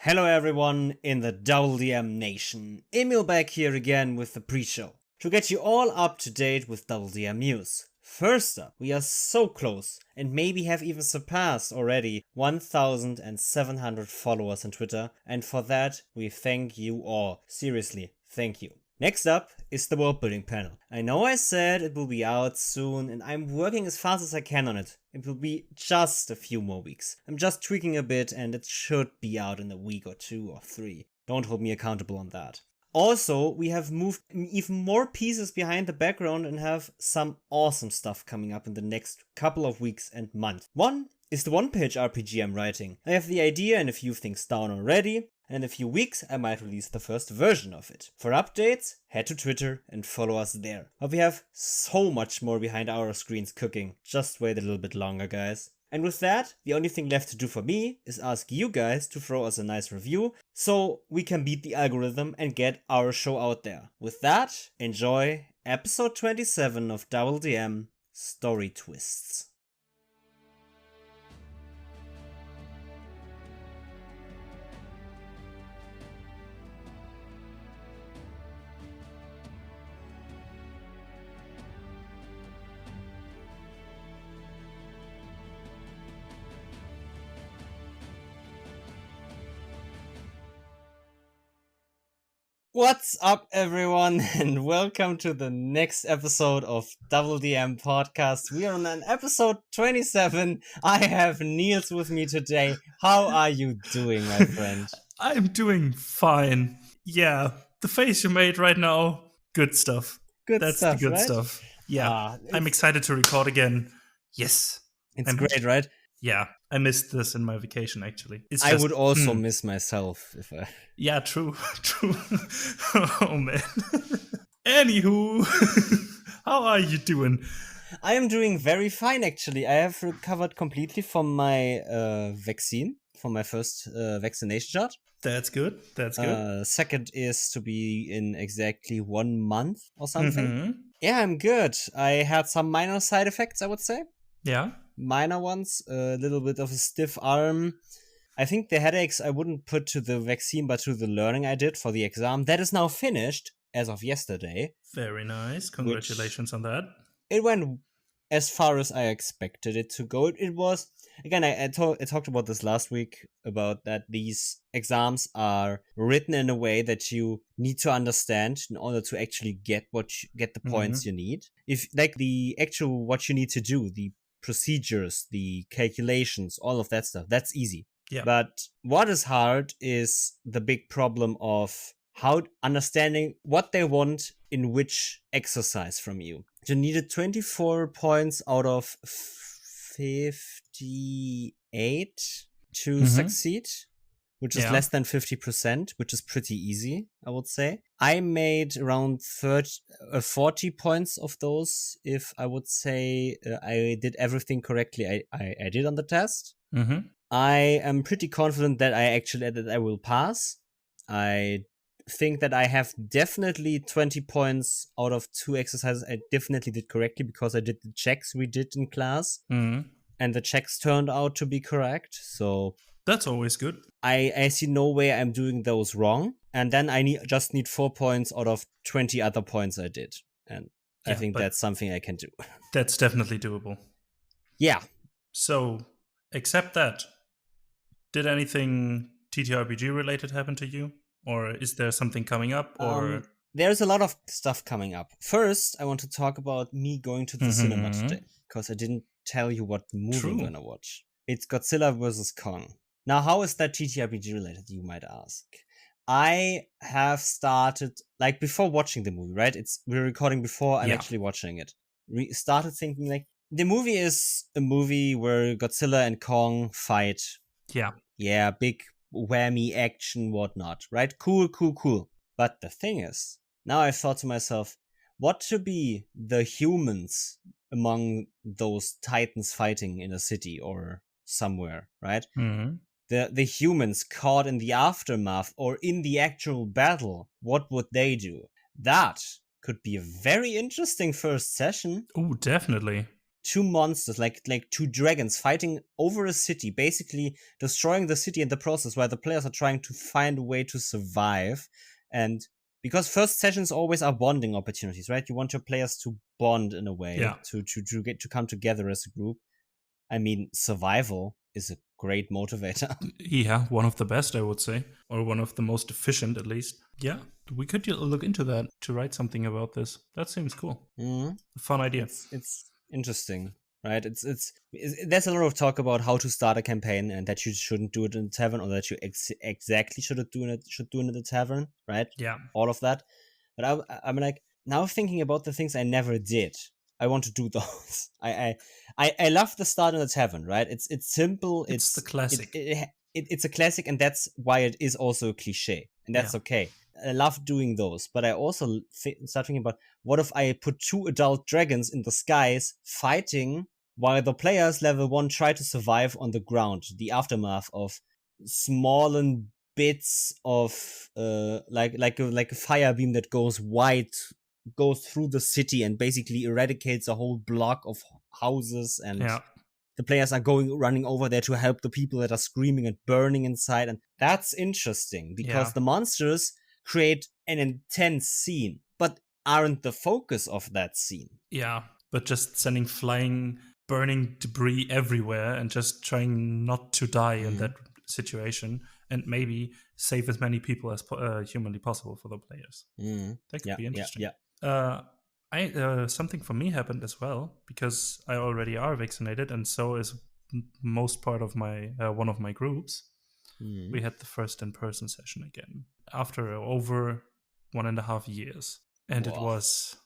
Hello everyone in the DoubleDM nation. Emil back here again with the pre-show to get you all up to date with DoubleDM news. First up, we are so close and maybe have even surpassed already 1,700 followers on Twitter, and for that we thank you all. Seriously, thank you. Next up is the world building panel. I know I said it will be out soon and I'm working as fast as I can on it. It will be just a few more weeks. I'm just tweaking a bit and it should be out in a week or 2 or 3. Don't hold me accountable on that. Also, we have moved even more pieces behind the background and have some awesome stuff coming up in the next couple of weeks and months. One is the one-page RPG I'm writing. I have the idea and a few things down already. And in a few weeks, I might release the first version of it. For updates, head to Twitter and follow us there. But we have so much more behind our screens cooking. Just wait a little bit longer, guys. And with that, the only thing left to do for me is ask you guys to throw us a nice review so we can beat the algorithm and get our show out there. With that, enjoy episode 27 of DoubleDM Story Twists. What's up, everyone, and welcome to the next episode of DoubleDM Podcast. We are on an episode 27. I have Niels with me today. How are you doing, my friend? I'm doing fine. Yeah, the face you made right now, good stuff. That's the good right? stuff. Yeah, I'm excited to record again. Yes. It's great, right? Yeah, I missed this in my vacation, actually. I would also miss myself if I... Yeah, true. Oh, man. Anywho, how are you doing? I am doing very fine, actually. I have recovered completely from my vaccine, from my first vaccination shot. That's good. Second is to be in exactly 1 month or something. Mm-hmm. Yeah, I'm good. I had some minor side effects, I would say. Yeah. Minor ones, a little bit of a stiff arm. I think the headaches I wouldn't put to the vaccine, but to the learning I did for the exam. That is now finished as of yesterday. Very nice. Congratulations on that. It went as far as I expected it to go. It was, again, I talked about this last week, about that these exams are written in a way that you need to understand in order to actually get the points you need. If like the actual what you need to do, the procedures, the calculations, all of that stuff, that's easy. Yeah. But what is hard is the big problem of how understanding what they want in which exercise from you. You needed 24 points out of 58 to succeed, which is less than 50%, which is pretty easy, I would say. I made around 40 points of those, if I would say I did everything correctly I did on the test. Mm-hmm. I am pretty confident that I will pass. I think that I have definitely 20 points out of 2 exercises I definitely did correctly because I did the checks we did in class. Mm-hmm. And the checks turned out to be correct, so... That's always good. I see no way I'm doing those wrong. And then I just need 4 points out of 20 other points I did. And I think that's something I can do. That's definitely doable. Yeah. So, except that, did anything TTRPG related happen to you? Or is there something coming up? Or there's a lot of stuff coming up. First, I want to talk about me going to the cinema today. Because I didn't tell you what movie I'm going to watch. It's Godzilla vs. Kong. Now, how is that TTRPG related, you might ask? I have started, like, before watching the movie, right? We're recording before I'm actually watching it. Started thinking, like, the movie is a movie where Godzilla and Kong fight. Yeah. Yeah, big whammy action, whatnot, right? Cool. But the thing is, now I thought to myself, what to be the humans among those titans fighting in a city or somewhere, right? Mm-hmm. The humans caught in the aftermath or in the actual battle, what would they do? That could be a very interesting first session. Oh, definitely. two monsters, like two dragons fighting over a city, basically destroying the city in the process, while the players are trying to find a way to survive. And because first sessions always are bonding opportunities, right? You want your players to bond in a way, to get to come together as a group. I mean, survival is a great motivator. Yeah, one of the best, I would say, or one of the most efficient, at least. Yeah, we could look into that to write something about this. That seems cool. Mm-hmm. A fun idea. It's interesting, right? It's there's a lot of talk about how to start a campaign and that you shouldn't do it in the tavern, or that you exactly should do it in the tavern, right? Yeah, all of that. But I'm like, now thinking about the things I never did, I want to do those. I love the start in the tavern, right? It's simple. It's the classic. It's a classic, and that's why it is also a cliche, and that's okay. I love doing those, but I also start thinking about, what if I put two adult dragons in the skies fighting while the players level 1 try to survive on the ground, the aftermath of smallen bits of like a fire beam that goes through the city and basically eradicates a whole block of houses, and the players are running over there to help the people that are screaming and burning inside. And that's interesting because the monsters create an intense scene, but aren't the focus of that scene. Yeah, but just sending flying, burning debris everywhere and just trying not to die in that situation, and maybe save as many people as humanly possible for the players. That could be interesting. Something for me happened as well, because I already are vaccinated, and so is most part of my one of my groups. We had the first in-person session again after over 1.5 years, and it was,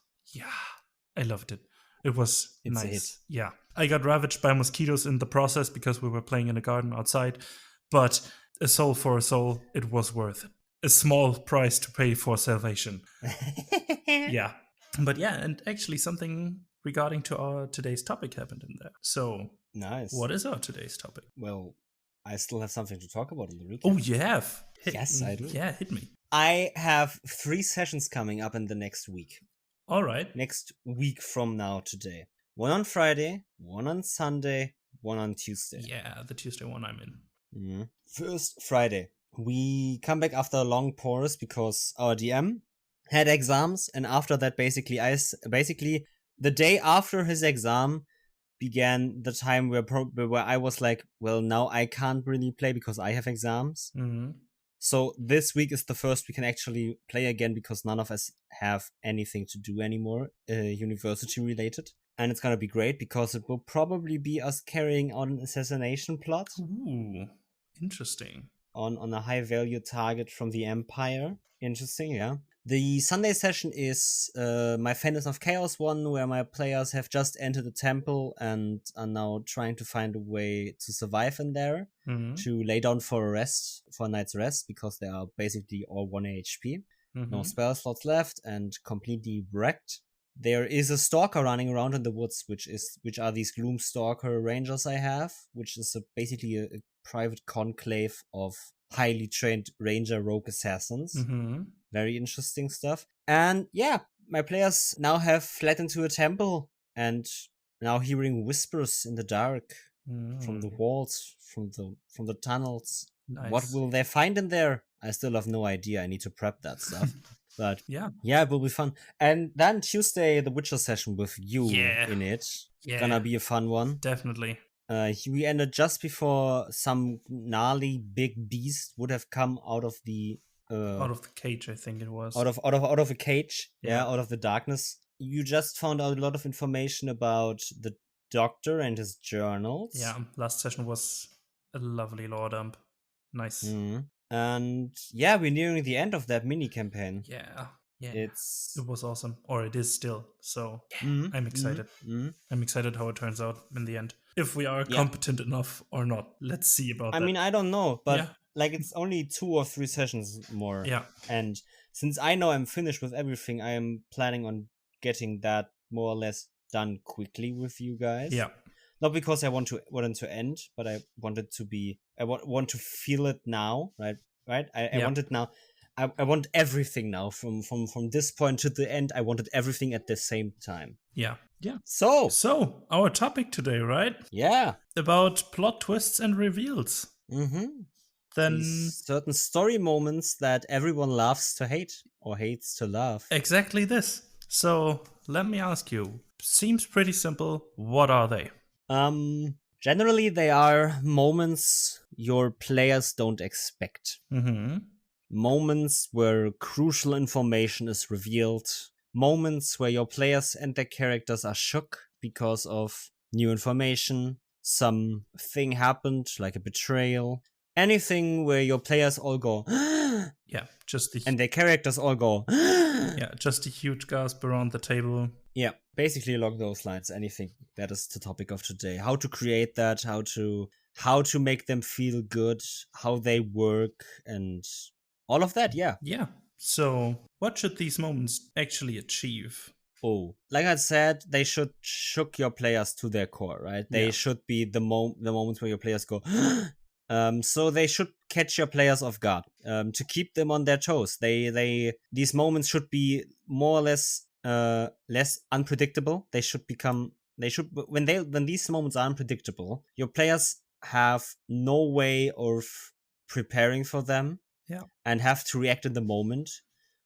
I loved it. It was nice. Yeah, I got ravaged by mosquitoes in the process because we were playing in a garden outside, but a soul for a soul, it was worth it. A small price to pay for salvation. Yeah. But yeah, and actually something regarding to our today's topic happened in there. So, nice. What is our today's topic? Well, I still have something to talk about in the recap. Oh, you have? Yes, I do. Yeah, hit me. I have 3 sessions coming up in the next week. All right. Next week from now today. One on Friday, one on Sunday, one on Tuesday. Yeah, the Tuesday one I'm in. First Friday. We come back after a long pause because our DM had exams, and after that, basically the day after his exam began the time where I was like, well, now I can't really play because I have exams. So this week is the first we can actually play again, because none of us have anything to do anymore, university related. And it's gonna be great because it will probably be us carrying on an assassination plot. Ooh, interesting. On a high value target from the Empire. Interesting, yeah. The Sunday session is my Phantoms of Chaos one, where my players have just entered the temple and are now trying to find a way to survive in there, to lay down for a night's rest, because they are basically all 1 HP. No spell slots left and completely wrecked. There is a stalker running around in the woods, which are these Gloomstalker Rangers I have, which is basically a private conclave of highly trained Ranger rogue assassins. Very interesting stuff. And yeah, my players now have fled into a temple and now hearing whispers in the dark from the walls, from the tunnels. Nice. What will they find in there? I still have no idea. I need to prep that stuff. But yeah, it will be fun. And then Tuesday, the Witcher session with you in it. Yeah. Gonna be a fun one. Definitely. We ended just before some gnarly big beast would have come out of the cage, I think it was. Out of a cage, out of the darkness. You just found out a lot of information about the doctor and his journals. Yeah, last session was a lovely lore dump. Nice. And yeah, we're nearing the end of that mini campaign. Yeah. It was awesome, or it is still. So I'm excited. I'm excited how it turns out in the end. If we are competent enough or not, let's see about that. I mean, I don't know, but like it's only 2 or 3 sessions more. Yeah. And since I know I'm finished with everything, I am planning on getting that more or less done quickly with you guys. Yeah. Not because I want it to end, but I want it to be. I want to feel it now, right? I want it now. I want everything now from this point to the end. I wanted everything at the same time. Yeah. Yeah. So, our topic today, right? yeah. About plot twists and reveals. Mm-hmm. Then These certain story moments that everyone loves to hate or hates to love. exactly this. So let me ask you. Seems pretty simple. What are they? Generally they are moments your players don't expect. Mm-hmm. Moments where crucial information is revealed. Moments where your players and their characters are shook because of new information. Something happened, like a betrayal. Anything where your players all go, Yeah, and their characters all go, yeah, just a huge gasp around the table. Yeah, basically along those lines. Anything that is the topic of today. How to create that, how to make them feel good, how they work, and all of that. Yeah. Yeah. So what should these moments actually achieve? Oh, like I said, they should shook your players to their core, right? They Yeah. should be the moments where your players go. So they should catch your players off guard. To keep them on their toes. These moments should be more or less less unpredictable. They should become when these moments are unpredictable, your players have no way of preparing for them. Yeah. And have to react in the moment,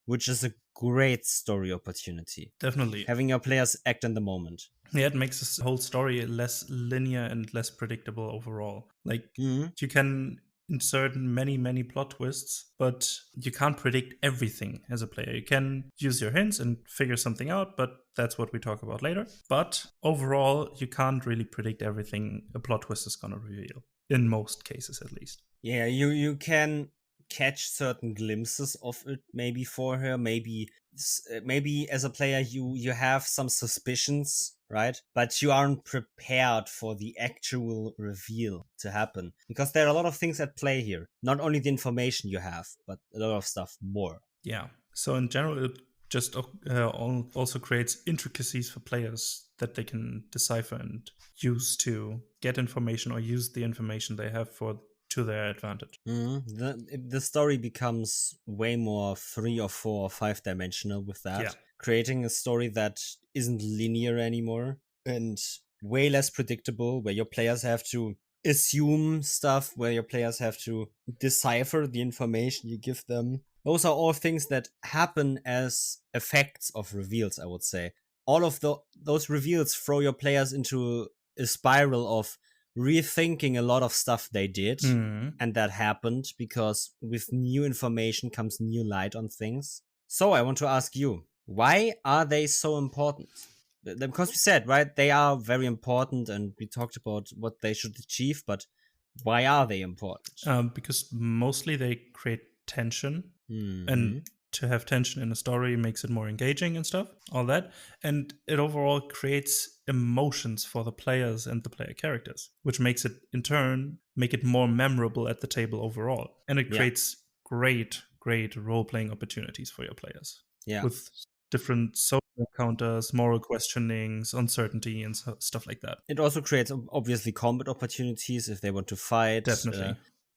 which is a great story opportunity. Definitely. Having your players act in the moment. Yeah, it makes this whole story less linear and less predictable overall. Like, you can insert many plot twists, but you can't predict everything as a player. You can use your hints and figure something out, but that's what we talk about later. But overall, you can't really predict everything a plot twist is going to reveal, in most cases at least. Yeah, you can catch certain glimpses of it maybe for her, maybe as a player you have some suspicions, right? But you aren't prepared for the actual reveal to happen, because there are a lot of things at play here. Not only the information you have, but a lot of stuff more. Yeah. So in general, it just also creates intricacies for players that they can decipher and use to get information or use the information they have to their advantage. The story becomes way more 3 or 4 or 5 dimensional with that. Yeah. Creating a story that isn't linear anymore and way less predictable, where your players have to assume stuff, where your players have to decipher the information you give them. Those are all things that happen as effects of reveals, I would say. All of those reveals throw your players into a spiral of rethinking a lot of stuff they did, and that happened because with new information comes new light on things. So I want to ask you, why are they so important? Because we said, right, they are very important, and we talked about what they should achieve, but why are they important? Because mostly they create tension, and to have tension in a story makes it more engaging and stuff, all that. And it overall creates emotions for the players and the player characters, which makes it, in turn, make it more memorable at the table overall. And it creates great role-playing opportunities for your players. Yeah. With different social encounters, moral questionings, uncertainty, and stuff like that. It also creates, obviously, combat opportunities if they want to fight. Definitely.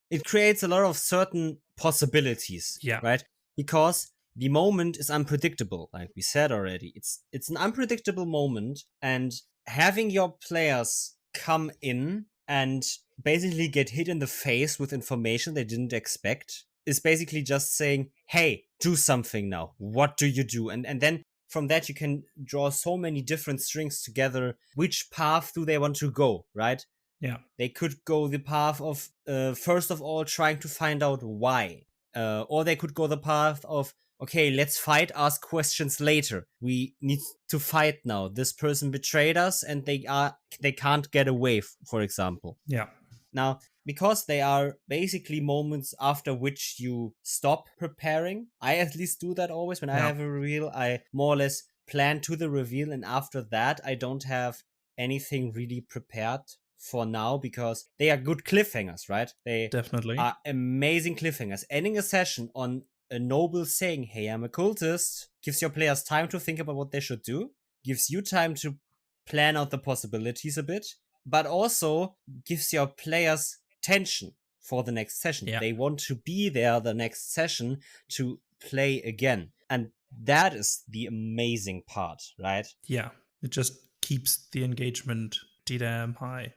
It creates a lot of certain possibilities, right? Because the moment is unpredictable, like we said already. It's an unpredictable moment, and having your players come in and basically get hit in the face with information they didn't expect is basically just saying, hey, do something now. What do you do? And then from that you can draw so many different strings together. Which path do they want to go, right? Yeah. They could go the path of, first of all, trying to find out why. Or they could go the path of, okay, let's fight, ask questions later. We need to fight now. This person betrayed us and they can't get away, for example. Yeah. Now, because they are basically moments after which you stop preparing, I at least do that always. When I have a reveal, I more or less plan to the reveal, and after that, I don't have anything really prepared for now, because they are good cliffhangers, right? They definitely are amazing cliffhangers. Ending a session on a noble saying, hey, I'm a cultist, gives your players time to think about what they should do, gives you time to plan out the possibilities a bit, but also gives your players tension for the next session. They want to be there the next session to play again. And that is the amazing part, right? Yeah. It just keeps the engagement damn high.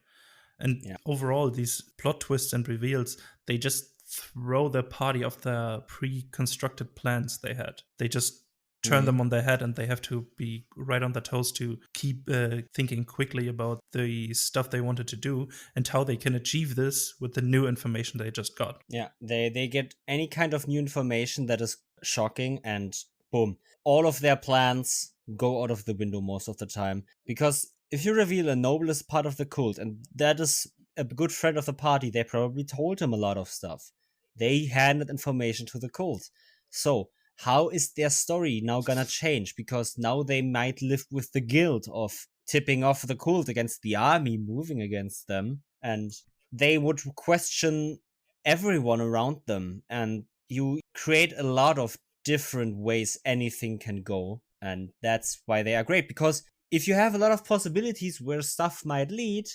And Yeah. overall, these plot twists and reveals, they just throw the party off the pre-constructed plans they had. They just turn them on their head, and they have to be right on their toes to keep thinking quickly about the stuff they wanted to do and how they can achieve this with the new information they just got. Yeah, they get any kind of new information that is shocking, and boom, all of their plans go out of the window most of the time. Because if you reveal a noble is part of the cult, and that is a good friend of the party, they probably told him a lot of stuff. They handed information to the cult. So how is their story now gonna change? Because now they might live with the guilt of tipping off the cult against the army moving against them, and they would question everyone around them, and you create a lot of different ways anything can go, and that's why they are great. Because if you have a lot of possibilities where stuff might lead,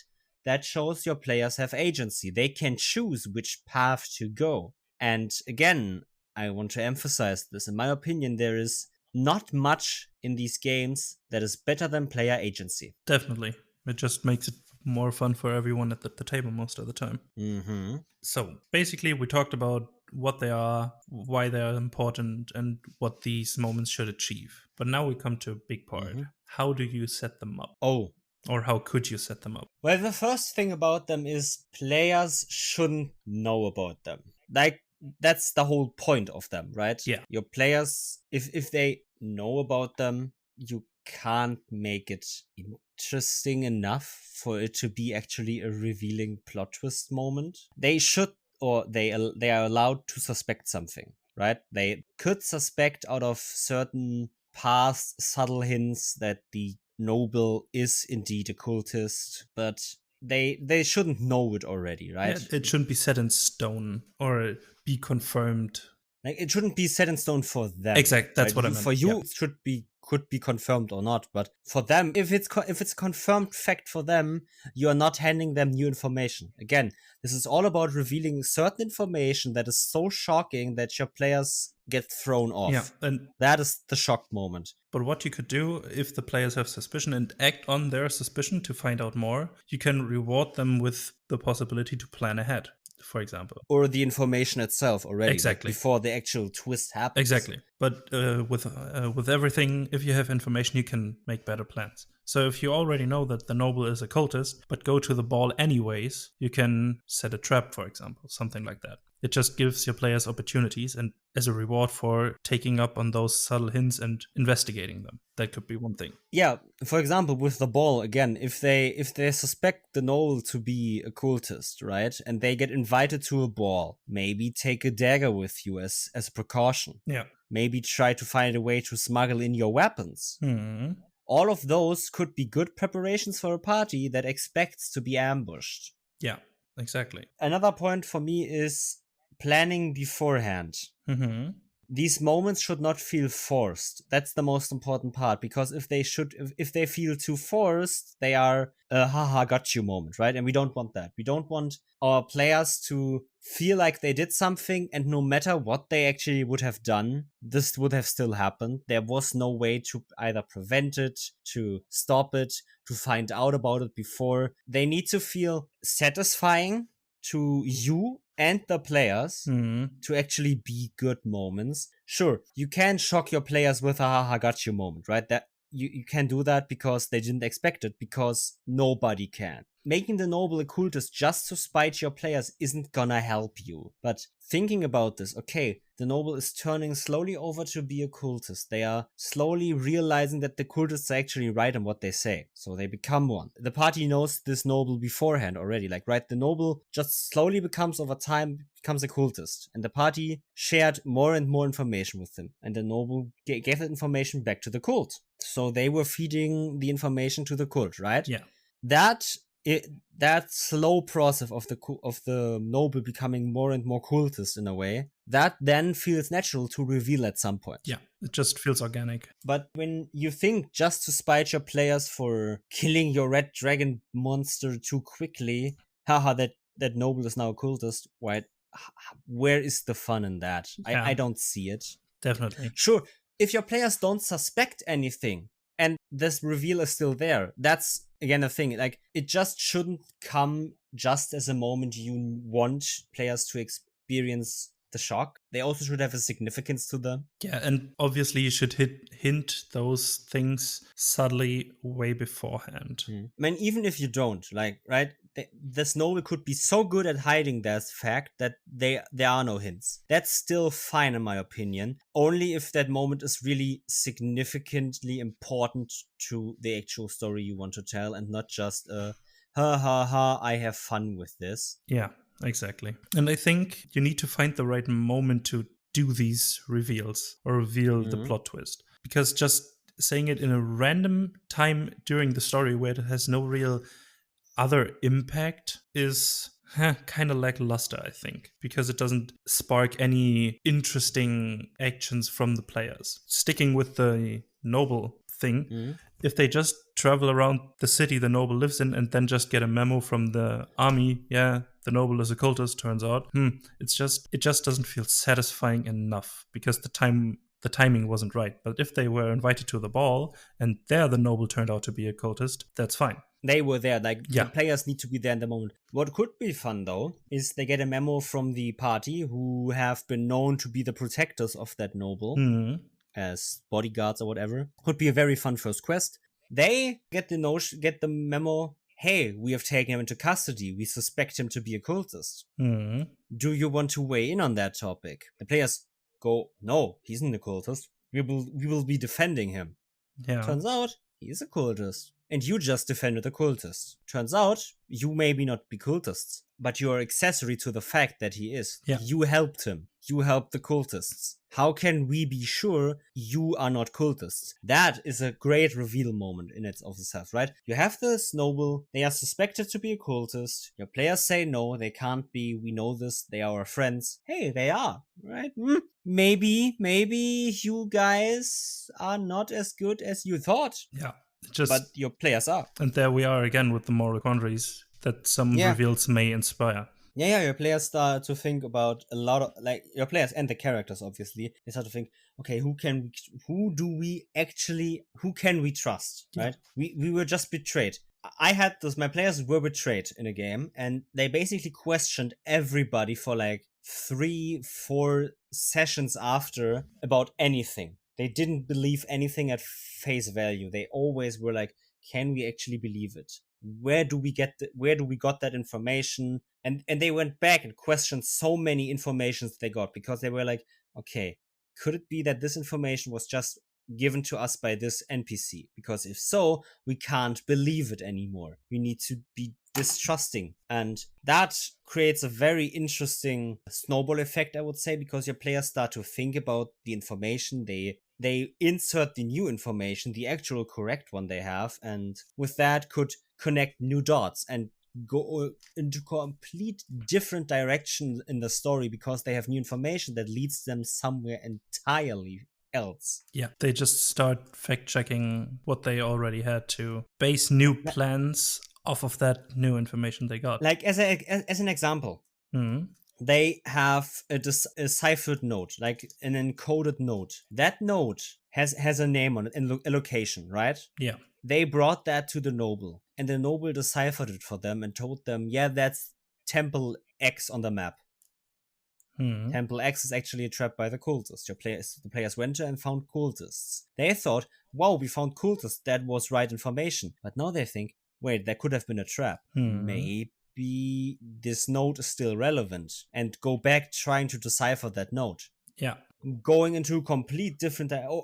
that shows your players have agency. They can choose which path to go. And again, I want to emphasize this. In my opinion, there is not much in these games that is better than player agency. Definitely. It just makes it more fun for everyone at the table most of the time. Mm-hmm. So basically, we talked about what they are, why they are important, and what these moments should achieve. But now we come to a big part. Mm-hmm. How do you set them up? Oh. Or how could you set them up? Well, the first thing about them is players shouldn't know about them. Like, that's the whole point of them, right? Yeah. Your players, if they know about them, you can't make it interesting enough for it to be actually a revealing plot twist moment. They should, or they are allowed to suspect something, right? They could suspect out of certain past subtle hints that the noble is indeed a cultist, but they shouldn't know it already, right? Yeah, it shouldn't be set in stone or be confirmed. Like, it shouldn't be set in stone for them. Exactly, that's right? what I meant. For you, yeah. It could be confirmed or not, but for them, if it's a confirmed fact for them, you are not handing them new information. Again, this is all about revealing certain information that is so shocking that your players get thrown off. Yeah, and that is the shock moment. But what you could do if the players have suspicion and act on their suspicion to find out more, you can reward them with the possibility to plan ahead, for example. Or the information itself already. Exactly. Like before the actual twist happens. Exactly. But with everything, if you have information, you can make better plans. So if you already know that the noble is a cultist, but go to the ball anyways, you can set a trap, for example, something like that. It just gives your players opportunities, and as a reward for taking up on those subtle hints and investigating them. That could be one thing. Yeah, for example, with the ball, again, if they suspect the noble to be a cultist, right, and they get invited to a ball, maybe take a dagger with you as a precaution. Yeah. Maybe try to find a way to smuggle in your weapons. Mm-hmm. All of those could be good preparations for a party that expects to be ambushed. Yeah, exactly. Another point for me is planning beforehand. Mm-hmm. These moments should not feel forced. That's the most important part, because if they feel too forced, they are a haha got you moment, right? And we don't want that. We don't want our players to feel like they did something, and no matter what they actually would have done, this would have still happened. There was no way to either prevent it, to stop it, to find out about it before. They need to feel satisfying to you and the players to actually be good moments. Sure, you can shock your players with a haha got you moment, right? That you can do that because they didn't expect it, because nobody can. Making the noble a cultist just to spite your players isn't gonna help you. But thinking about this, okay, the noble is turning slowly over to be a cultist. They are slowly realizing that the cultists are actually right in what they say. So they become one. The party knows this noble beforehand already. Like, right, the noble just slowly becomes over time, becomes a cultist. And the party shared more and more information with him. And the noble gave that information back to the cult. So they were feeding the information to the cult, right? Yeah. That slow process of the noble becoming more and more cultist in a way, that then feels natural to reveal at some point. Yeah, it just feels organic. But when you think just to spite your players for killing your red dragon monster too quickly, haha, that noble is now a cultist, right? Where is the fun in that? Yeah. I don't see it. Definitely. Sure, if your players don't suspect anything, And this reveal is still there. That's again a thing. Like, it just shouldn't come just as a moment you want players to experience the shock. They also should have a significance to them. Yeah, and obviously you should hint those things subtly way beforehand. I mean, even if you don't, like, right, this novel could be so good at hiding that fact that there are no hints. That's still fine in my opinion, only if that moment is really significantly important to the actual story you want to tell, and not just ha ha ha, I have fun with this. Yeah, exactly. And I think you need to find the right moment to do these reveals or reveal the plot twist. Because just saying it in a random time during the story where it has no real other impact is kind of lackluster, I think, because it doesn't spark any interesting actions from the players. Sticking with the noble thing, if they just travel around the city the noble lives in and then just get a memo from the army, yeah, the noble is a cultist, turns out, it just doesn't feel satisfying enough because the timing wasn't right. But if they were invited to the ball and there the noble turned out to be a cultist, that's fine. They were there, like, the players need to be there in the moment. What could be fun, though, is they get a memo from the party who have been known to be the protectors of that noble, as bodyguards or whatever. Could be a very fun first quest. They get the memo, hey, we have taken him into custody. We suspect him to be a cultist. Do you want to weigh in on that topic? The players go, no, he's not a cultist. We will be defending him. Yeah. Turns out, he is a cultist. And you just defended a cultist. Turns out, you maybe not be cultists, but you are accessory to the fact that he is. Yeah. You helped him. You helped the cultists. How can we be sure you are not cultists? That is a great reveal moment in it of itself, right? You have this noble, they are suspected to be a cultist. Your players say no, they can't be, we know this, they are our friends. Hey, they are, right? Maybe you guys are not as good as you thought. Yeah. But your players are. And there we are again with the moral quandaries that some reveals may inspire. Yeah, your players start to think about a lot of, like, your players and the characters, obviously. They start to think, okay, who can we trust, right? We were just betrayed. I had this, my players were betrayed in a game, and they basically questioned everybody for like 3-4 sessions after about anything. They didn't believe anything at face value. They always were like, can we actually believe it? Where do we got that information? And they went back and questioned so many informations they got, because they were like, okay, could it be that this information was just given to us by this NPC? Because if so, we can't believe it anymore. We need to be distrusting. And that creates a very interesting snowball effect, I would say, because your players start to think about the information. They insert the new information, the actual correct one they have, and with that could connect new dots and go into complete different direction in the story, because they have new information that leads them somewhere entirely else. Yeah, they just start fact-checking what they already had to base new plans off of that new information they got. Like, as an example, they have a ciphered note, like an encoded note. That note has a name on it and a location, right? Yeah. They brought that to the noble, and the noble deciphered it for them and told them, yeah, that's Temple X on the map. Temple X is actually a trap by the cultists. The players went there and found cultists. They thought, wow, we found cultists, that was right information. But now they think, wait, that could have been a trap. Maybe this note is still relevant, and go back trying to decipher that note. Yeah. Going into a complete different direction,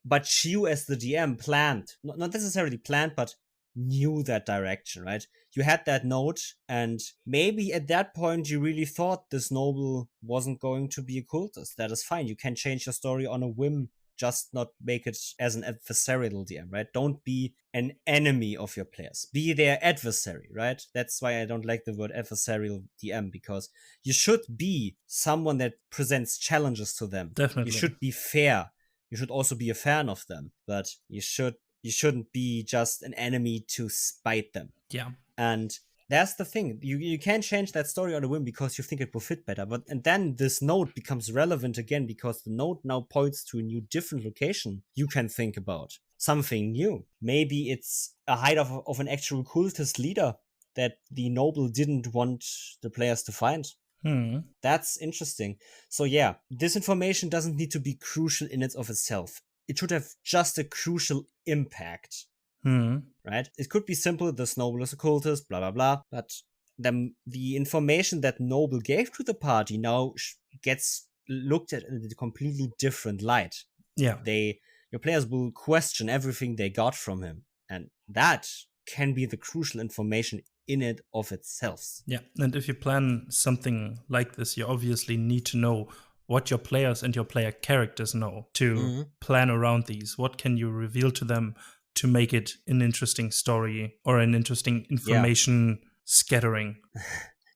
but you as the DM planned, not necessarily planned, but knew that direction, right? You had that note, and maybe at that point you really thought this noble wasn't going to be a cultist. That is fine. You can change your story on a whim, just not make it as an adversarial DM, right? Don't be an enemy of your players. Be their adversary, right? That's why I don't like the word adversarial DM, because you should be someone that presents challenges to them. Definitely. You should be fair. You should also be a fan of them, but you shouldn't be just an enemy to spite them. Yeah. And That's the thing. You can't change that story on a whim because you think it will fit better. And then this node becomes relevant again because the node now points to a new different location you can think about. Something new. Maybe it's a hide of an actual cultist leader that the noble didn't want the players to find. That's interesting. So yeah, this information doesn't need to be crucial in and of itself. It should have just a crucial impact. Right? It could be simple, this noble is a cultist, blah blah blah, but the information that noble gave to the party now gets looked at in a completely different light. Yeah. Your players will question everything they got from him, and that can be the crucial information in and of itself. Yeah, and if you plan something like this, you obviously need to know what your players and your player characters know to plan around these. What can you reveal to them to make it an interesting story or an interesting information scattering?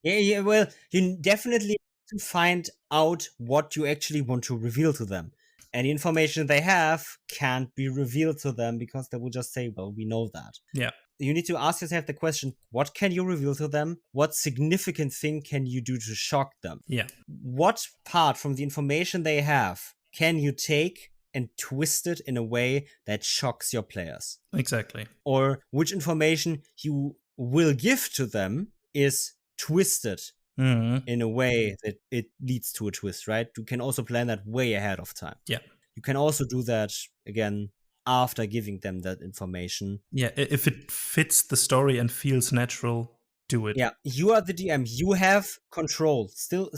Yeah, well, you definitely need to find out what you actually want to reveal to them. Any information they have can't be revealed to them because they will just say, well, we know that. Yeah. You need to ask yourself the question, what can you reveal to them? What significant thing can you do to shock them? Yeah. What part from the information they have can you take and twist it in a way that shocks your players? Exactly. Or which information you will give to them is twisted in a way that it leads to a twist, right? You can also plan that way ahead of time. Yeah. You can also do that, again, after giving them that information. Yeah, if it fits the story and feels natural, do it. Yeah, you are the DM. You have control. Still,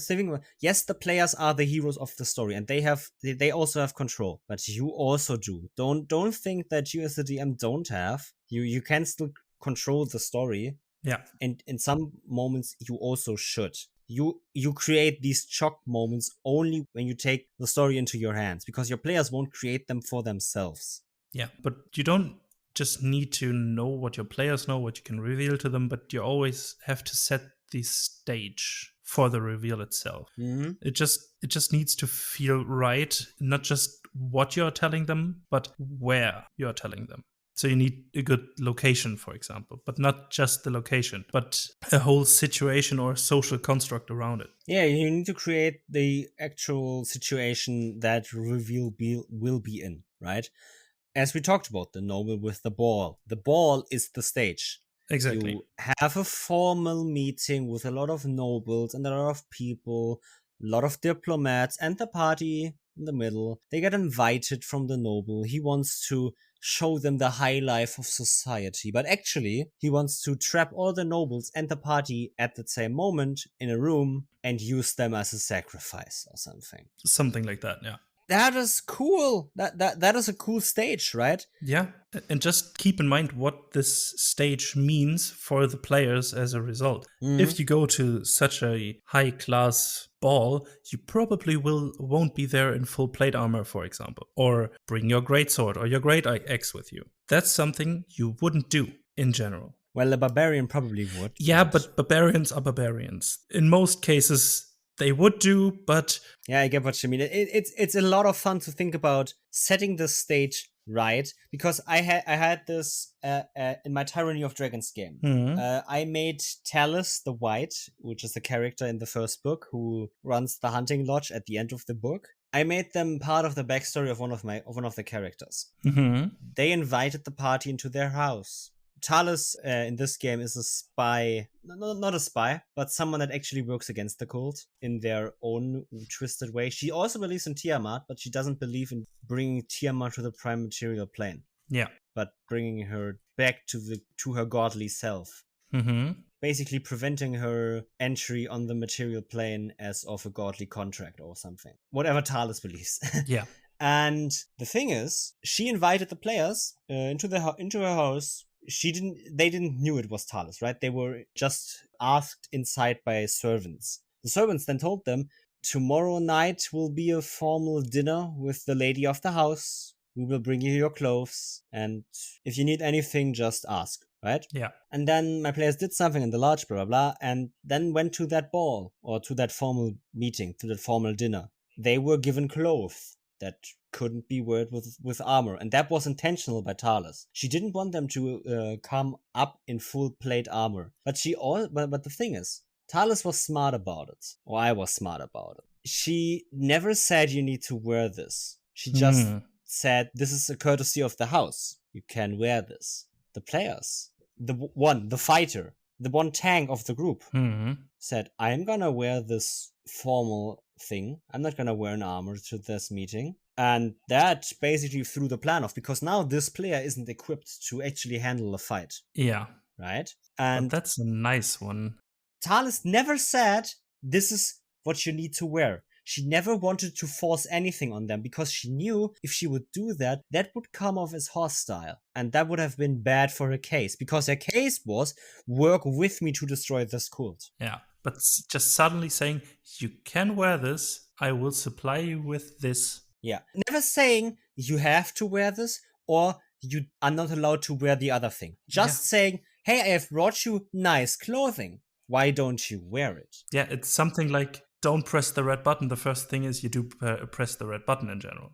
yes, the players are the heroes of the story, and they also have control. But you also do. Don't think that you as the DM don't have. You can still control the story. Yeah. And in some moments, you also should. You create these shock moments only when you take the story into your hands, because your players won't create them for themselves. Yeah, but you don't just need to know what your players know, what you can reveal to them, but you always have to set the stage for the reveal itself. It just needs to feel right, not just what you're telling them, but where you're telling them. So you need a good location, for example, but not just the location, but a whole situation or social construct around it. Yeah, you need to create the actual situation that reveal will be in, right? As we talked about, the noble with the ball. The ball is the stage. Exactly. You have a formal meeting with a lot of nobles and a lot of people, a lot of diplomats, and the party in the middle. They get invited from the noble. He wants to show them the high life of society, but actually he wants to trap all the nobles and the party at the same moment in a room and use them as a sacrifice or something. Something like that, yeah. That is cool. That is a cool stage, right? Yeah, and just keep in mind what this stage means for the players as a result. If you go to such a high-class ball, you probably won't be there in full plate armor, for example, or bring your greatsword or your great axe with you. That's something you wouldn't do in general. Well, a barbarian probably would. Yeah, but barbarians are barbarians. In most cases, they would do, but yeah, I get what you mean. It's a lot of fun to think about setting the stage right, because I had this in my Tyranny of Dragons game. I made Talus the White, which is the character in the first book who runs the hunting lodge at the end of the book. I made them part of the backstory of one of the characters. They invited the party into their house. Talus in this game is a spy, not a spy, but someone that actually works against the cult in their own twisted way. She also believes in Tiamat, but she doesn't believe in bringing Tiamat to the prime material plane. Yeah, but bringing her back to her godly self. Basically preventing her entry on the material plane as of a godly contract or something. Whatever Talus believes. Yeah. And the thing is, she invited the players into her house. They didn't knew it was Talus, right? They were just asked inside by servants. The servants then told them, tomorrow night will be a formal dinner with the lady of the house. We will bring you your clothes, and if you need anything, just ask, right? Yeah. And then my players did something in the lodge, blah, blah, blah, and then went to that ball, or to that formal meeting, to that formal dinner. They were given clothes. that couldn't be weared with armor. And that was intentional by Talis. She didn't want them to come up in full plate armor. But but the thing is, Talis was smart about it. Or I was smart about it. She never said you need to wear this. She just said, this is a courtesy of the house. You can wear this. The players, the fighter, the one tank of the group said, I'm gonna wear this formal thing. I'm not gonna wear an armor to this meeting. And that basically threw the plan off, because now this player isn't equipped to actually handle a fight. Yeah. Right? And but that's a nice one. Talis never said, this is what you need to wear. She never wanted to force anything on them, because she knew if she would do that, that would come off as hostile. And that would have been bad for her case, because her case was, work with me to destroy this cult. Yeah, but just suddenly saying, you can wear this, I will supply you with this. Yeah, never saying you have to wear this or you are not allowed to wear the other thing. Just saying, hey, I have brought you nice clothing. Why don't you wear it? Yeah, it's something like, don't press the red button. The first thing is you do press the red button in general.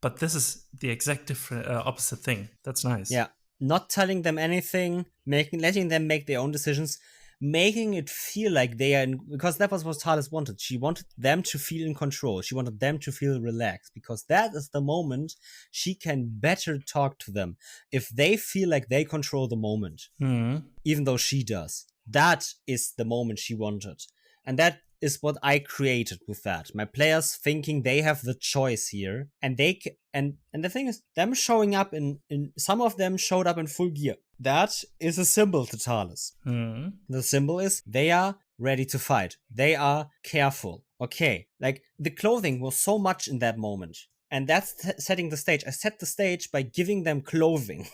But this is the exact opposite thing. That's nice. Yeah, not telling them anything, letting them make their own decisions, making it feel like they are because that was what Talis wanted. She wanted them to feel in control. She wanted them to feel relaxed, because that is the moment she can better talk to them. If they feel like they control the moment, even though she does, that is the moment she wanted. And that is what I created with that. My players thinking they have the choice here, and and the thing is, them showing up in some of them showed up in full gear. That is a symbol to Talis. The symbol is they are ready to fight. They are careful. Okay, like the clothing was so much in that moment, and that's setting the stage. I set the stage by giving them clothing.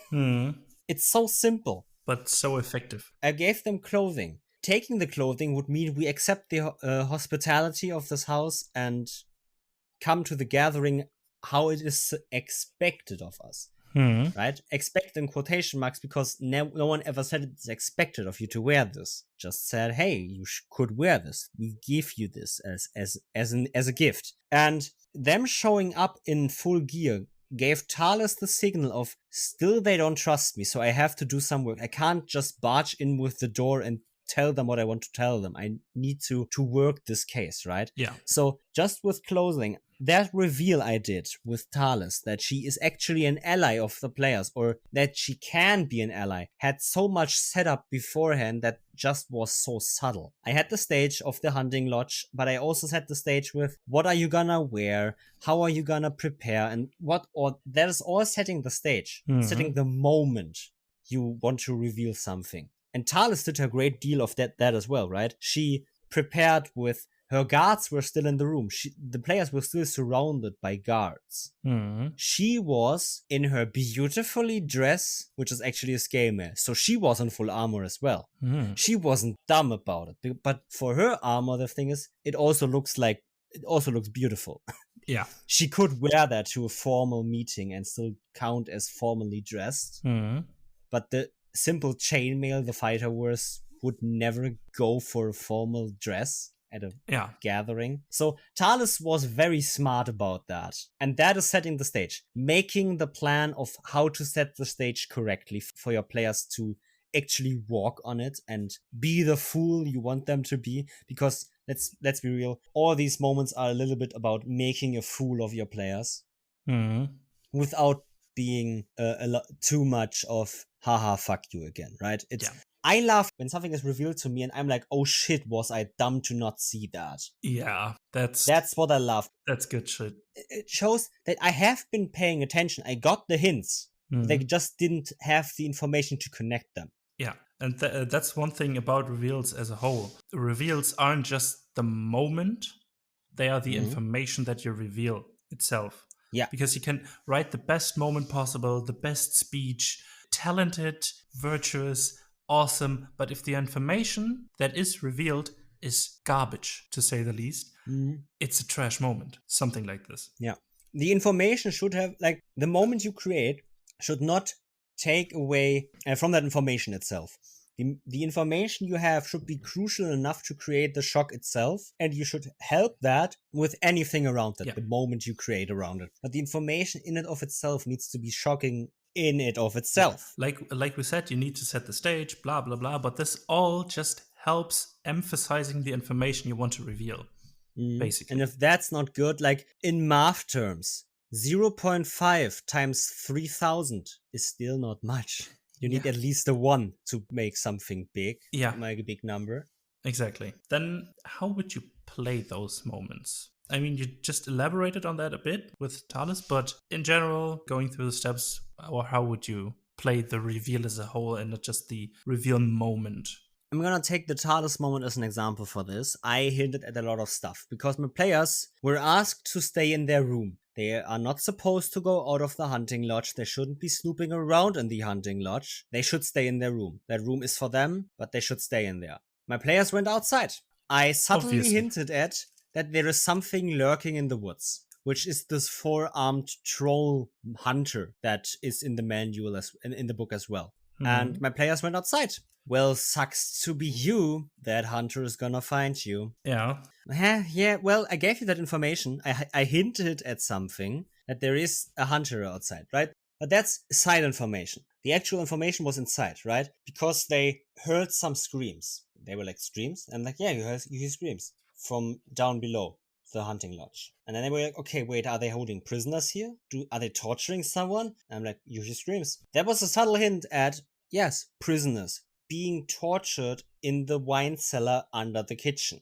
It's so simple, but so effective. I gave them clothing. Taking the clothing would mean we accept the hospitality of this house and come to the gathering how it is expected of us. Right? Expect in quotation marks, because no one ever said it's expected of you to wear this. Just said, hey, you could wear this. We give you this as a gift. And them showing up in full gear gave Talis the signal of, still they don't trust me, so I have to do some work. I can't just barge in with the door and tell them what I want to tell them. I need to work this case, right? Yeah. So just with clothing, that reveal I did with Talis, that she is actually an ally of the players, or that she can be an ally, had so much set up beforehand that just was so subtle. I had the stage of the hunting lodge, but I also set the stage with, what are you gonna wear? How are you gonna prepare? And that is all setting the stage, setting the moment you want to reveal something. And Talis did a great deal of that as well, right? She prepared with, her guards were still in the room. The players were still surrounded by guards. She was in her beautifully dressed, which is actually a scale mare. So she was in full armor as well. She wasn't dumb about it. But for her armor, the thing is, it also looks beautiful. Yeah. She could wear that to a formal meeting and still count as formally dressed. But the simple chainmail the fighter wears would never go for a formal dress at a gathering. So Talis was very smart about that. And that is setting the stage. Making the plan of how to set the stage correctly for your players to actually walk on it and be the fool you want them to be. Because let's be real, all these moments are a little bit about making a fool of your players. Without being too much of haha fuck you again, right? I love when something is revealed to me and I'm like, oh shit, was I dumb to not see that? Yeah, that's what I love. That's good shit. It shows that I have been paying attention. I got the hints. They just didn't have the information to connect them. Yeah, and that's one thing about reveals as a whole. The reveals aren't just the moment, they are the information that you reveal itself. Yeah. Because you can write the best moment possible, the best speech, talented, virtuous, awesome. But if the information that is revealed is garbage, to say the least, it's a trash moment. Something like this. Yeah. The information should have, like, the moment you create should not take away from that information itself. The information you have should be crucial enough to create the shock itself, and you should help that with anything around it, the moment you create around it. But the information in and of itself needs to be shocking in it of itself. Like we said, you need to set the stage, blah, blah, blah. But this all just helps emphasizing the information you want to reveal, basically. And if that's not good, like in math terms, 0.5 times 3000 is still not much. You need at least a 1 to make something big, make a big number. Exactly. Then how would you play those moments? I mean, you just elaborated on that a bit with Thales, but in general, going through the steps, or how would you play the reveal as a whole and not just the reveal moment? I'm gonna take the Thales moment as an example for this. I hinted at a lot of stuff because my players were asked to stay in their room. They are not supposed to go out of the hunting lodge. They shouldn't be snooping around in the hunting lodge. They should stay in their room. That room is for them, but they should stay in there. My players went outside. I subtly hinted at that there is something lurking in the woods, which is this 4-armed troll hunter that is in the manual in the book as well. And my players went outside. Well, sucks to be you. That hunter is gonna find you. Yeah. Yeah, well, I gave you that information. I hinted at something, that there is a hunter outside, right? But that's side information. The actual information was inside, right? Because they heard some screams. They were like screams. And like, yeah, you hear screams from down below the hunting lodge. And then they were like, okay, wait, are they holding prisoners here? Are they torturing someone? And I'm like, you hear screams. That was a subtle hint at, yes, prisoners being tortured in the wine cellar under the kitchen.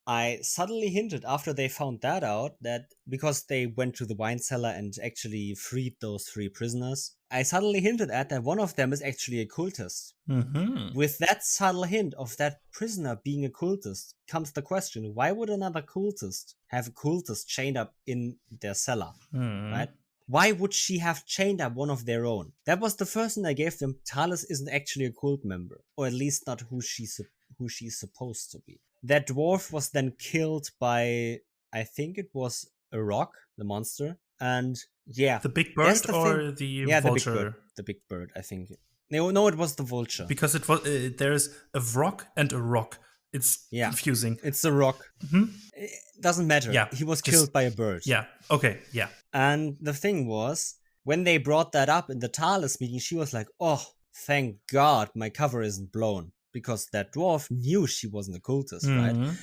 I subtly hinted after they found that out that because they went to the wine cellar and actually freed those 3 prisoners, I subtly hinted at that one of them is actually a cultist. With that subtle hint of that prisoner being a cultist comes the question, why would another cultist have a cultist chained up in their cellar, right? Why would she have chained up one of their own? That was the first thing I gave them. Thales isn't actually a cult member, or at least not who she's supposed to be. That dwarf was then killed by, I think it was a rock, the monster, and yeah, the big bird or the vulture. The big bird, I think. No, it was the vulture. Because it was there's a rock and a rock. It's confusing. It's a rock. It doesn't matter. Yeah, he was killed by a bird. Yeah. Okay. Yeah. And the thing was, when they brought that up in the Thales meeting, she was like, "Oh, thank God, my cover isn't blown," because that dwarf knew she wasn't a cultist, right?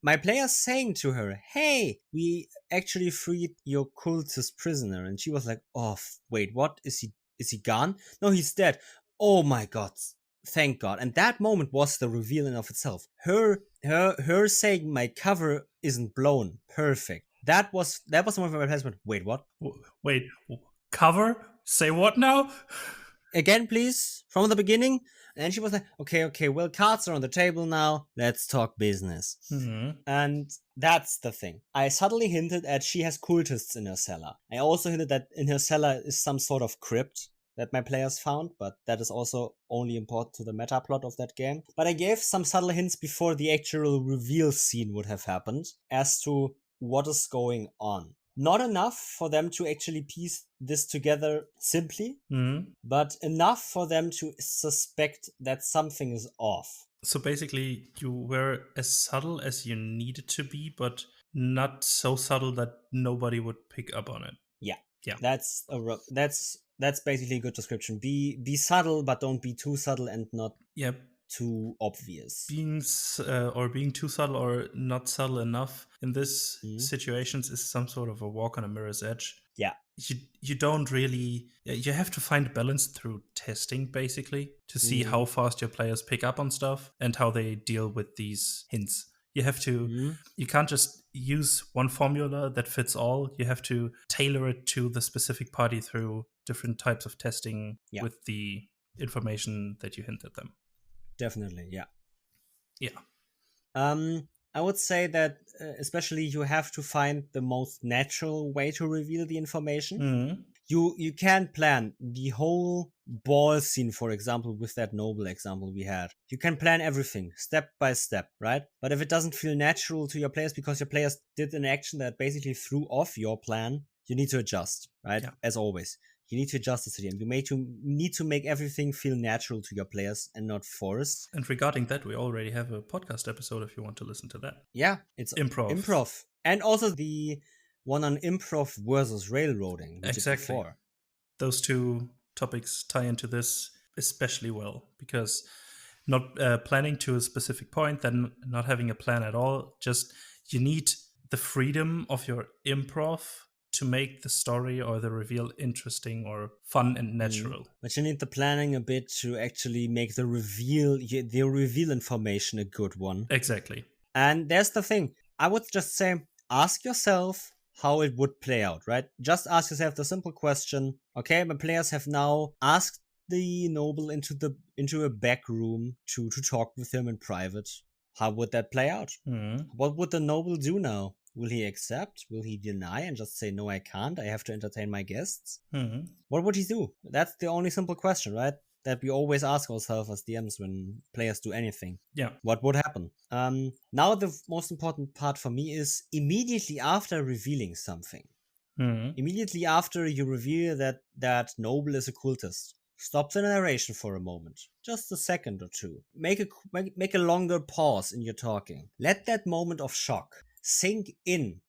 My players saying to her, "Hey, we actually freed your cultist prisoner," and she was like, "Oh, wait, what? Is he gone? No, he's dead. Oh my God." Thank God. And that moment was the reveal in of itself. Her saying my cover isn't blown. Perfect. That was the moment where my players went, wait, what? Wait, cover? Say what now? Again, please, from the beginning. And she was like, okay, well, cards are on the table now. Let's talk business. And that's the thing. I subtly hinted at she has cultists in her cellar. I also hinted that in her cellar is some sort of crypt that my players found, but that is also only important to the meta plot of that game. But I gave some subtle hints before the actual reveal scene would have happened as to what is going on. Not enough for them to actually piece this together simply, but enough for them to suspect that something is off. So basically, you were as subtle as you needed to be, but not so subtle that nobody would pick up on it. Yeah. That's basically a good description. Be subtle, but don't be too subtle and not too obvious. Being too subtle or not subtle enough in this situations is some sort of a walk on a mirror's edge. Yeah. You don't really... You have to find balance through testing, basically, to see how fast your players pick up on stuff and how they deal with these hints. You have to... You can't just use one formula that fits all. You have to tailor it to the specific party through different types of testing with the information that you hint at them. Definitely, yeah. Yeah. I would say that especially you have to find the most natural way to reveal the information. You can plan the whole ball scene, for example, with that noble example we had. You can plan everything step by step, right? But if it doesn't feel natural to your players because your players did an action that basically threw off your plan, you need to adjust, right? As always. You need to adjust the CDM. You need to make everything feel natural to your players and not forced. And regarding that, we already have a podcast episode if you want to listen to that. Yeah, it's improv. And also the one on improv versus railroading. Exactly. Those two topics tie into this especially well, because not planning to a specific point, then not having a plan at all, just you need the freedom of your improv to make the story or the reveal interesting or fun and natural. But you need the planning a bit to actually make the reveal information a good one. Exactly. And there's the thing. I would just say, ask yourself how it would play out, right? Just ask yourself the simple question. Okay, my players have now asked the noble into a back room to talk with him in private. How would that play out? What would the noble do now? Will he accept? Will he deny and just say, no, I can't, I have to entertain my guests? What would he do? That's the only simple question, right? That we always ask ourselves as DMs when players do anything. Yeah. What would happen? Now the most important part for me is immediately after revealing something. Immediately after you reveal that noble is a cultist, stop the narration for a moment. Just a second or two. Make a longer pause in your talking. Let that moment of shock sink in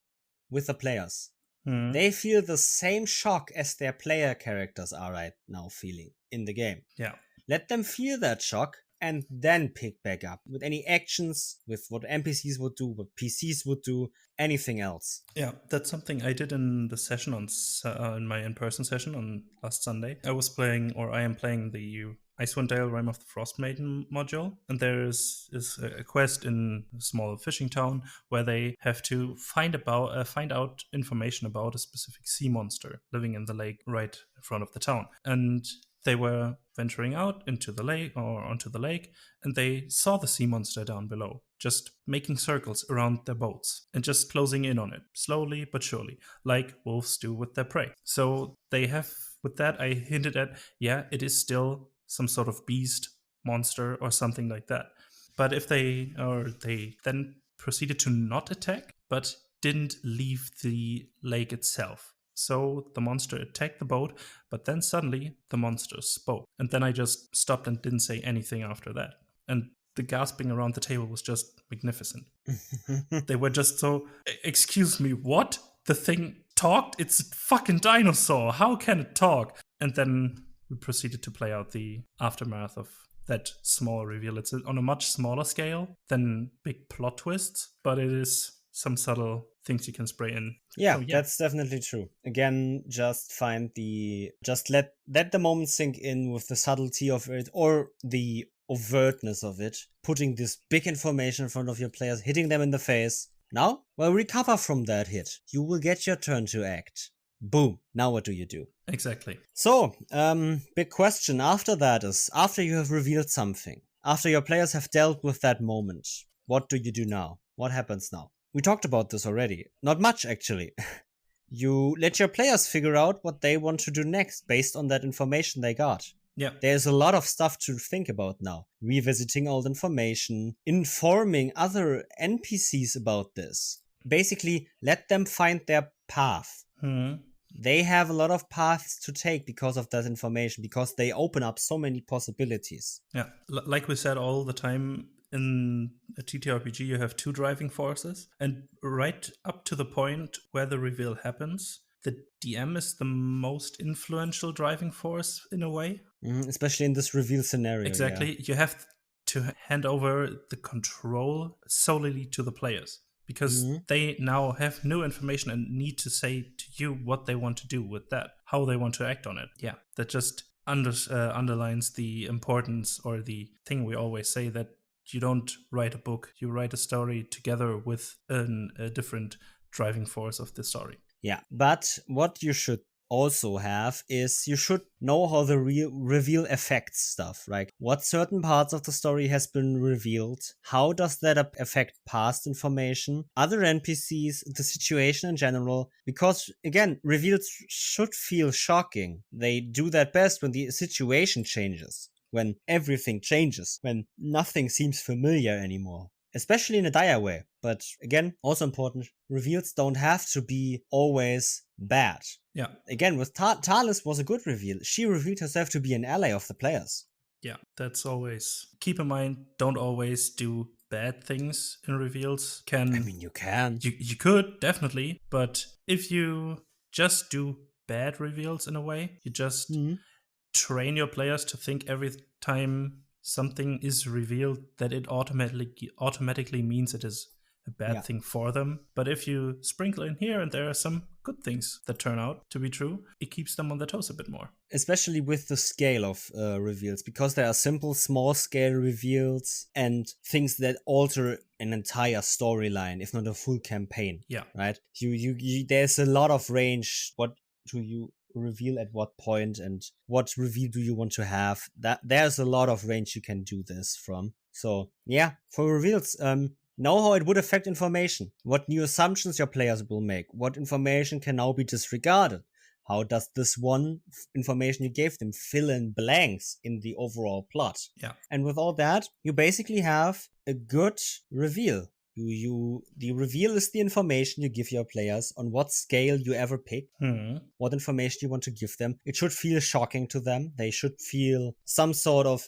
with the players. They feel the same shock as their player characters are right now feeling in the game. Yeah. Let them feel that shock and then pick back up with any actions, with what NPCs would do, what PCs would do, anything else. Yeah, that's something I did in the session in my in-person session on last Sunday. I am playing the Icewind Dale Rime of the Frost Maiden module, and there is a quest in a small fishing town where they have to find out information about a specific sea monster living in the lake right in front of the town. And they were venturing out into the lake or onto the lake, and they saw the sea monster down below, just making circles around their boats and just closing in on it, slowly but surely, like wolves do with their prey. So they have, with that, I hinted at, yeah, it is still some sort of beast, monster, or something like that. But if they then proceeded to not attack, but didn't leave the lake itself. So the monster attacked the boat, but then suddenly the monster spoke. And then I just stopped and didn't say anything after that. And the gasping around the table was just magnificent. They were just so, excuse me, what? The thing talked? It's a fucking dinosaur. How can it talk? And then we proceeded to play out the aftermath of that small reveal. It's on a much smaller scale than big plot twists, but it is some subtle things you can spray in. Yeah, that's definitely true. Again, just let the moment sink in with the subtlety of it or the overtness of it, putting this big information in front of your players, hitting them in the face. Now, recover from that hit. You will get your turn to act. Boom. Now what do you do? Exactly. So, big question after that is, after you have revealed something, after your players have dealt with that moment, what do you do now? What happens now? We talked about this already. Not much, actually. You let your players figure out what they want to do next based on that information they got. Yeah. There's a lot of stuff to think about now. Revisiting old information, informing other NPCs about this. Basically, let them find their path. They have a lot of paths to take because of that information, because they open up so many possibilities. Yeah, like we said all the time, in a TTRPG you have two driving forces, and right up to the point where the reveal happens, the DM is the most influential driving force in a way. Especially in this reveal scenario. Exactly. Yeah. You have to hand over the control solely to the players, because they now have new information and need to say to you what they want to do with that, how they want to act on it. Yeah, that just underlines the importance, or the thing we always say, that you don't write a book, you write a story together with a different driving force of the story. Yeah, but what you should also have is you should know how the reveal affects stuff, right? What certain parts of the story has been revealed, how does that affect past information, other NPCs, the situation in general, because again, reveals should feel shocking. They do that best when the situation changes, when everything changes, when nothing seems familiar anymore, especially in a dire way. But again, also important, reveals don't have to be always bad. Yeah. Again, with Talis was a good reveal. She revealed herself to be an ally of the players. Yeah, that's always... Keep in mind, don't always do bad things in reveals. I mean, you can. You could, definitely. But if you just do bad reveals in a way, you just train your players to think every time something is revealed that it automatically means it is a bad thing for them. But if you sprinkle in here and there are some good things that turn out to be true, it keeps them on their toes a bit more. Especially with the scale of reveals, because there are simple, small scale reveals and things that alter an entire storyline, if not a full campaign. Yeah. Right? You there's a lot of range. What do you reveal at what point, and what reveal do you want to have? That there's a lot of range you can do this from. So yeah, for reveals, know how it would affect information, what new assumptions your players will make, what information can now be disregarded. How does this one information you gave them fill in blanks in the overall plot? Yeah. And with all that, you basically have a good reveal. The reveal is the information you give your players on what scale you ever pick, what information you want to give them. It should feel shocking to them. They should feel some sort of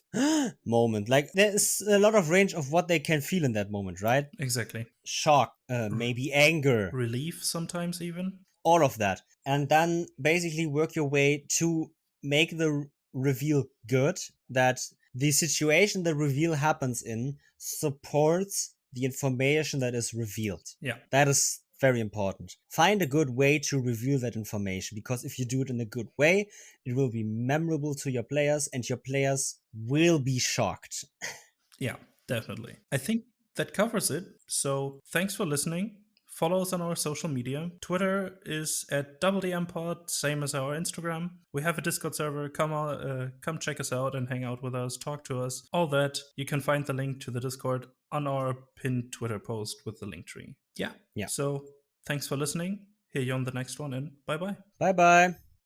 moment. Like, there's a lot of range of what they can feel in that moment, right? Exactly. Shock, maybe anger. Relief sometimes even. All of that. And then basically work your way to make the reveal good, that the situation the reveal happens in supports the information that is revealed. Yeah. That is very important. Find a good way to reveal that information, because if you do it in a good way, it will be memorable to your players and your players will be shocked. Yeah, definitely. I think that covers it. So thanks for listening. Follow us on our social media. Twitter is at DoubleDMPod, same as our Instagram. We have a Discord server. Come check us out and hang out with us, talk to us, all that. You can find the link to the Discord on our pinned Twitter post with the link tree. Yeah. So thanks for listening. Hear you on the next one, and bye-bye. Bye-bye.